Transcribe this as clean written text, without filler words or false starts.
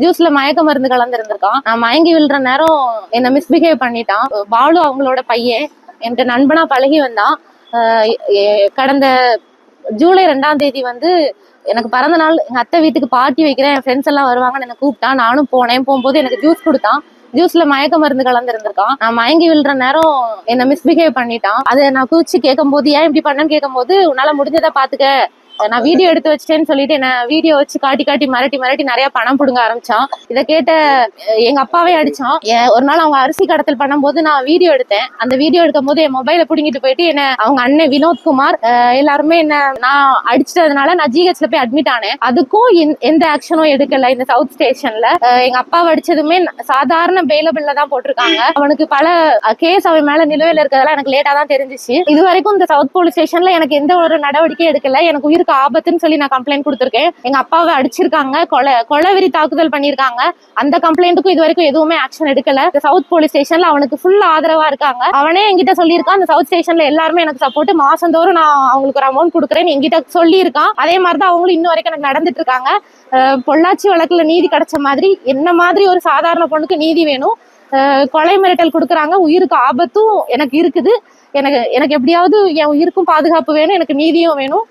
ஜூஸ்ல மயக்க மருந்து கலந்துருந்திருக்கான். நான் மயங்கி விழுற நேரம் என்ன மிஸ்பிஹேவ் பண்ணிட்டான். பாலு அவங்களோட பையன் என்கிட்ட நண்பனா பழகி வந்தான். கடந்த ஜூலை 2ஆம் தேதி வந்து எனக்கு பிறந்த நாள். எங்க அத்தை வீட்டுக்கு பார்ட்டி வைக்கிறேன், என் ஃப்ரெண்ட்ஸ் எல்லாம் வருவாங்கன்னு என்ன கூப்பிட்டான். நானும் போனேன். போகும்போது எனக்கு ஜூஸ் கொடுத்தான். ஜூஸ்ல மயக்க மருந்து கலந்துருந்திருக்கான். நான் மயங்கி விழுற நேரம் என்ன மிஸ்பிஹேவ் பண்ணிட்டான். அதை நான் கூச்சி கேட்கும் போது, ஏன் இப்படி பண்ணன்னு கேட்கும் போது, உன்னால முடிஞ்சதை பாத்துக்க, நான் வீடியோ எடுத்து வச்சிட்டேன்னு சொல்லிட்டு என்ன வீடியோ வச்சு காட்டி மிரட்டி நிறைய பணம் புடுங்க ஆரம்பிச்சான். இதை கேட்ட எங்க அப்பாவே அடிச்சான். ஒரு நாள் அவங்க அரிசி கடத்தல் பண்ணும்போது நான் வீடியோ எடுத்தேன். அந்த வீடியோ எடுக்கும் போது என் மொபைலை புடுங்கிட்டு போயிட்டு என்ன அவங்க அண்ணன் வினோத்குமார் எல்லாருமே என்ன நான் அடிச்சிட்டதுனால நான் ஜிஹெச்ல போய் அட்மிட் ஆனேன். அதுக்கும் எந்த ஆக்ஷனும் எடுக்கல. இந்த சவுத் ஸ்டேஷன்ல எங்க அப்பாவை அடிச்சதுமே சாதாரண பெயிலபிள்ல தான் போட்டிருக்காங்க. அவனுக்கு பல கேஸ் அவன் மேல நிலுவையில இருக்கிறதெல்லாம் எனக்கு லேட்டா தான் தெரிஞ்சிச்சு. இது வரைக்கும் இந்த சவுத் போலீஸ் ஸ்டேஷன்ல எனக்கு எந்த ஒரு நடவடிக்கையும் எடுக்கல. எனக்கு உயிருக்கு ஆபத்துன்னு சொல்லி நான் கம்ப்ளைண்ட் கொடுத்திருக்கேன். எங்க அப்பாவை அடிச்சிருக்காங்க, கொலைவெறி தாக்குதல் பண்ணிருக்காங்க. அந்த கம்ப்ளைண்ட்டுக்கும் இது வரைக்கும் எதுவுமே ஆக்ஷன் எடுக்கல. சவுத் போலீஸ் ஸ்டேஷன்ல அவனுக்கு ஃபுல் ஆதரவா இருக்காங்க. அவனே என்கிட்ட சொல்லியிருக்கான், அந்த சவுத் ஸ்டேஷன்ல எல்லாருமே எனக்கு சப்போர்ட், மாசந்தோறும் நான் அவங்களுக்கு ஒரு அமௌண்ட் கொடுக்குறேன்னு என்கிட்ட சொல்லியிருக்கான். அதே மாதிரிதான் அவங்களும் இன்னும் வரைக்கும் எனக்கு நடந்துட்டு இருக்காங்க. பொள்ளாச்சி வழக்குல நீதி கிடைச்ச மாதிரி என்ன மாதிரி ஒரு சாதாரண பொண்ணுக்கு நீதி வேணும். கொலை மிரட்டல் கொடுக்குறாங்க, உயிருக்கு ஆபத்தும் எனக்கு இருக்குது. எனக்கு எப்படியாவது என் உயிருக்கும் பாதுகாப்பு வேணும், எனக்கு நீதியும் வேணும்.